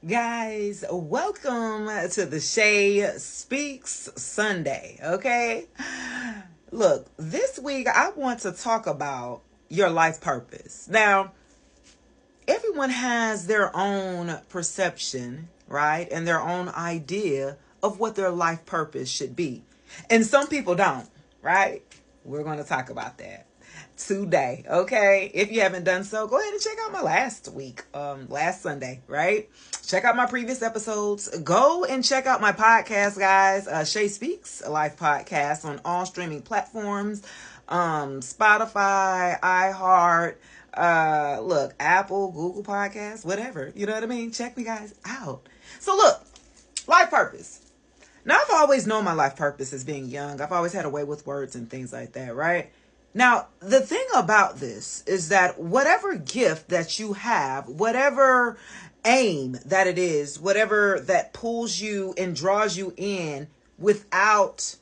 Guys, welcome to the Shay Speaks Sunday, okay? Look, this week I want to talk about your life purpose. Now, everyone has their own perception, right? And their own idea of what their life purpose should be. And some people don't, right? We're going to talk about that today, okay? If you haven't done so, go ahead and check out my last Sunday, right? Check out my previous episodes. Go and check out my podcast, guys. Shay Speaks, a live podcast on all streaming platforms, Spotify, iHeart, look, Apple, Google Podcasts, whatever. You know what I mean? Check me guys out. So look, life purpose. Now, I've always known my life purpose as being young. I've always had a way with words and things like that, right? Now, the thing about this is that whatever gift that you have, whatever aim that it is, whatever that pulls you and draws you in without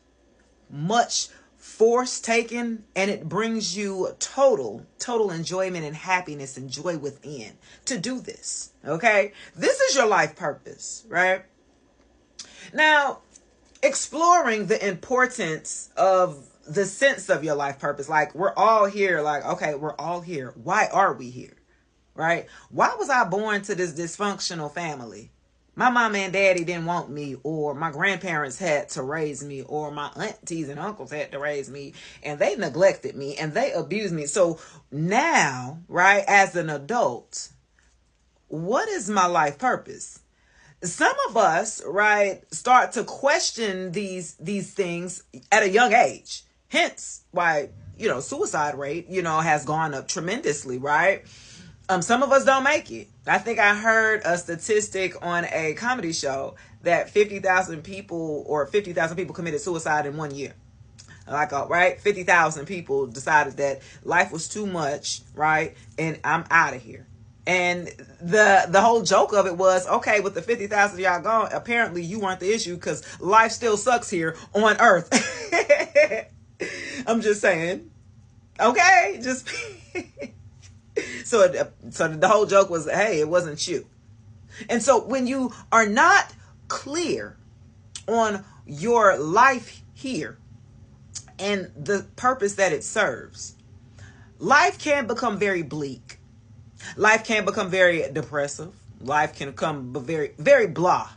much force taken, and it brings you total enjoyment and happiness and joy within to do this, okay? This is your life purpose, right? Now, exploring the importance of the sense of your life purpose. Like, we're all here. Like, okay, we're all here. Why are we here? Right? Why was I born to this dysfunctional family? My mama and daddy didn't want me, or my grandparents had to raise me, or my aunties and uncles had to raise me, and they neglected me and they abused me. So now, right, as an adult, what is my life purpose? Some of us, right, start to question these things at a young age. Hence why, suicide rate, has gone up tremendously, right? Some of us don't make it. I think I heard a statistic on a comedy show that 50,000 people committed suicide in 1 year. Right? 50,000 people decided that life was too much, right? And I'm out of here. And the whole joke of it was, okay, with the 50,000 y'all gone, apparently you weren't the issue because life still sucks here on earth. I'm just saying. Okay, just so the whole joke was, hey, it wasn't you. And so when you are not clear on your life here and the purpose that it serves, life can become very bleak. Life can become very depressive. Life can become very, very blah.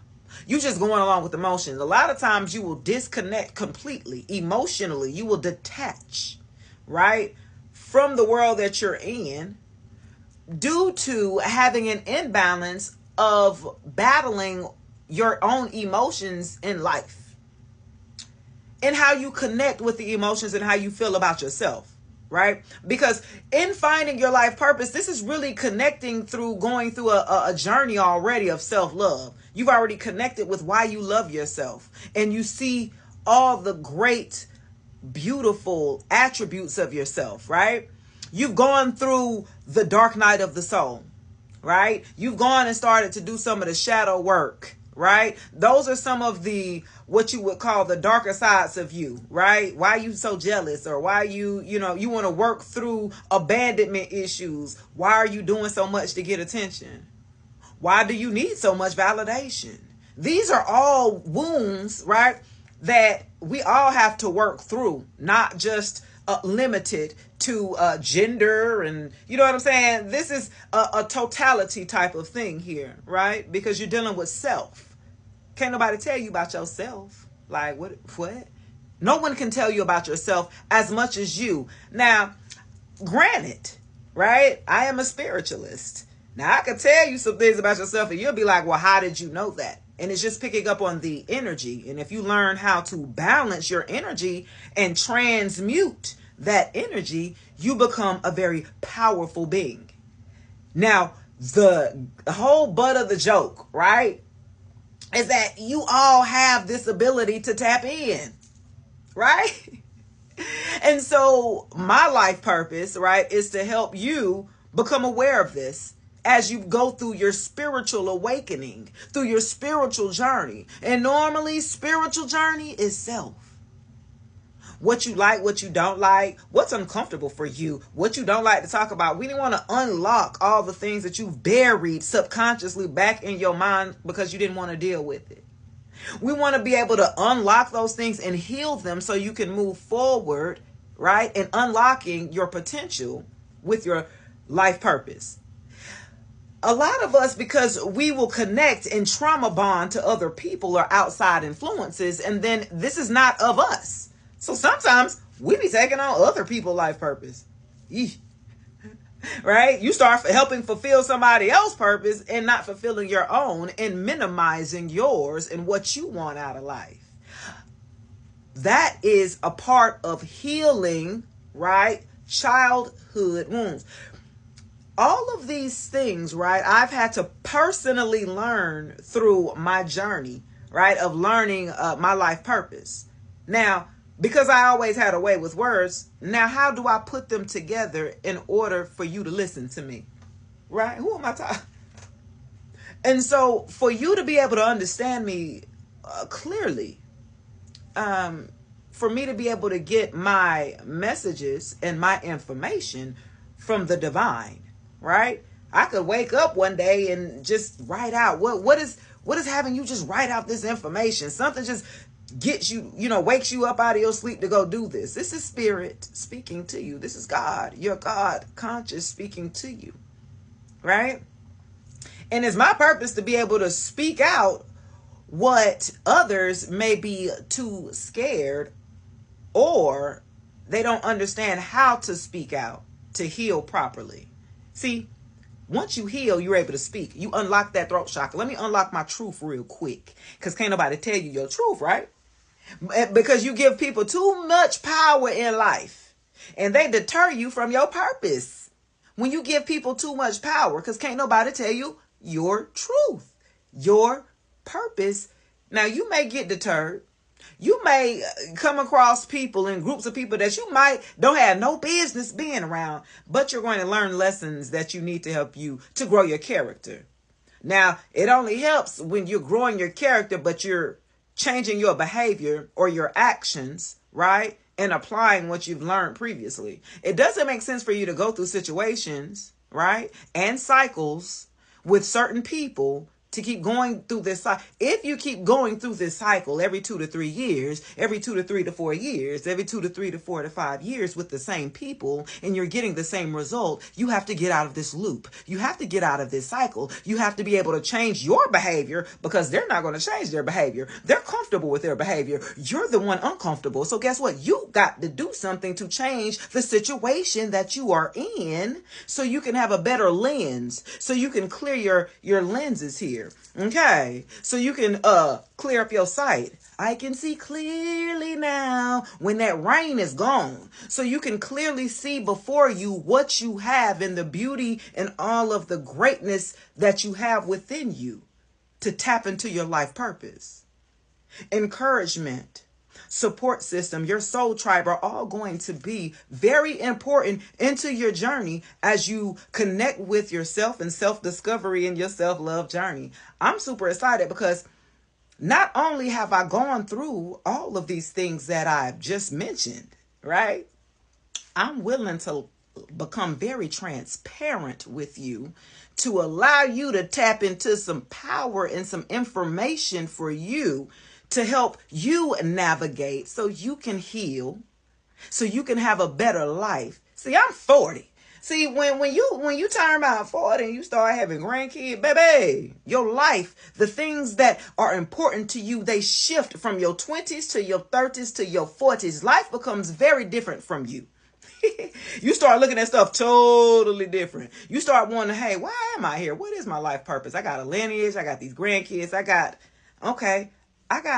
You just going along with emotions. A lot of times you will disconnect completely emotionally. You will detach, right, from the world that you're in due to having an imbalance of battling your own emotions in life and how you connect with the emotions and how you feel about yourself. Right? Because in finding your life purpose, this is really connecting through going through a journey already of self-love. You've already connected with why you love yourself, and you see all the great, beautiful attributes of yourself, right? You've gone through the dark night of the soul, right? You've gone and started to do some of the shadow work, right? Those are some of the, what you would call the darker sides of you, right? Why are you so jealous? Or why you want to work through abandonment issues? Why are you doing so much to get attention? Why do you need so much validation? These are all wounds, right, that we all have to work through, not just limited to gender and, you know what I'm saying? This is a totality type of thing here, right? Because you're dealing with self. Can't nobody tell you about yourself. Like, what? No one can tell you about yourself as much as you. Now, granted, right? I am a spiritualist. Now, I can tell you some things about yourself and you'll be like, well, how did you know that? And it's just picking up on the energy. And if you learn how to balance your energy and transmute that energy, you become a very powerful being. Now, the whole butt of the joke, right, is that you all have this ability to tap in, right? And so my life purpose, right, is to help you become aware of this as you go through your spiritual awakening, through your spiritual journey. And normally, spiritual journey is self. what you like, what you don't like, what's uncomfortable for you, what you don't like to talk about. We didn't want to unlock all the things that you've buried subconsciously back in your mind because you didn't want to deal with it. We want to be able to unlock those things and heal them so you can move forward, right? And unlocking your potential with your life purpose. A lot of us, because we will connect and trauma bond to other people or outside influences, and then this is not of us. So sometimes we be taking on other people's life purpose. Eesh. Right? You start helping fulfill somebody else's purpose and not fulfilling your own and minimizing yours and what you want out of life. That is a part of healing, right? Childhood wounds. All of these things, right? I've had to personally learn through my journey, right? Of learning my life purpose. Now, because I always had a way with words, now how do I put them together in order for you to listen to me? Right? Who am I talking? And so for you to be able to understand me clearly, for me to be able to get my messages and my information from the divine, right? I could wake up one day and just write out what is having you just write out this information. Something just gets you, wakes you up out of your sleep to go do this. This is spirit speaking to you. This is God, your God conscious speaking to you, right? And it's my purpose to be able to speak out what others may be too scared or they don't understand how to speak out to heal properly. See, once you heal, you're able to speak. You unlock that throat chakra. Let me unlock my truth real quick, because can't nobody tell you your truth, right? Because you give people too much power in life and they deter you from your purpose. When you give people too much power, because can't nobody tell you your truth, your purpose. Now, you may get deterred. You may come across people and groups of people that you might don't have no business being around, but you're going to learn lessons that you need to help you to grow your character. Now, it only helps when you're growing your character, but you're changing your behavior or your actions, right? And applying what you've learned previously. It doesn't make sense for you to go through situations, right? And cycles with certain people to keep going through this cycle. If you keep going through this cycle every 2 to 3 years, every 2 to 3 to 4 years, every 2 to 3 to 4 to 5 years with the same people, and you're getting the same result, you have to get out of this loop. You have to get out of this cycle. You have to be able to change your behavior, because they're not going to change their behavior. They're comfortable with their behavior. You're the one uncomfortable. So guess what? You got to do something to change the situation that you are in so you can have a better lens, so you can clear your lenses here. Okay, so you can clear up your sight. I can see clearly now when that rain is gone. So you can clearly see before you what you have and the beauty and all of the greatness that you have within you to tap into your life purpose. Encouragement, support system, your soul tribe are all going to be very important into your journey as you connect with yourself and self-discovery in your self-love journey. I'm super excited because not only have I gone through all of these things that I've just mentioned, right? I'm willing to become very transparent with you to allow you to tap into some power and some information for you to help you navigate so you can heal, so you can have a better life. See, I'm 40. See, when you turn about 40 and you start having grandkids, baby, your life, the things that are important to you, they shift from your 20s to your 30s to your 40s. Life becomes very different from you. You start looking at stuff totally different. You start wondering, hey, why am I here? What is my life purpose? I got a lineage. I got these grandkids. I got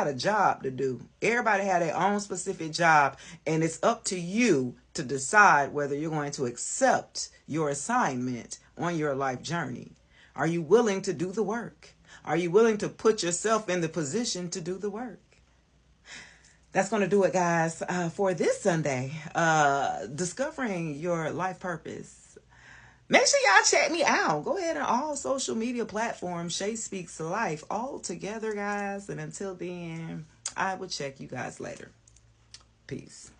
a job to do. Everybody had their own specific job, and it's up to you to decide whether you're going to accept your assignment on your life journey. Are you willing to do the work? Are you willing to put yourself in the position to do the work? That's going to do it, guys, for this Sunday. Discovering your life purpose. Make sure y'all check me out. Go ahead on all social media platforms. Shay Speaks Life all together, guys. And until then, I will check you guys later. Peace.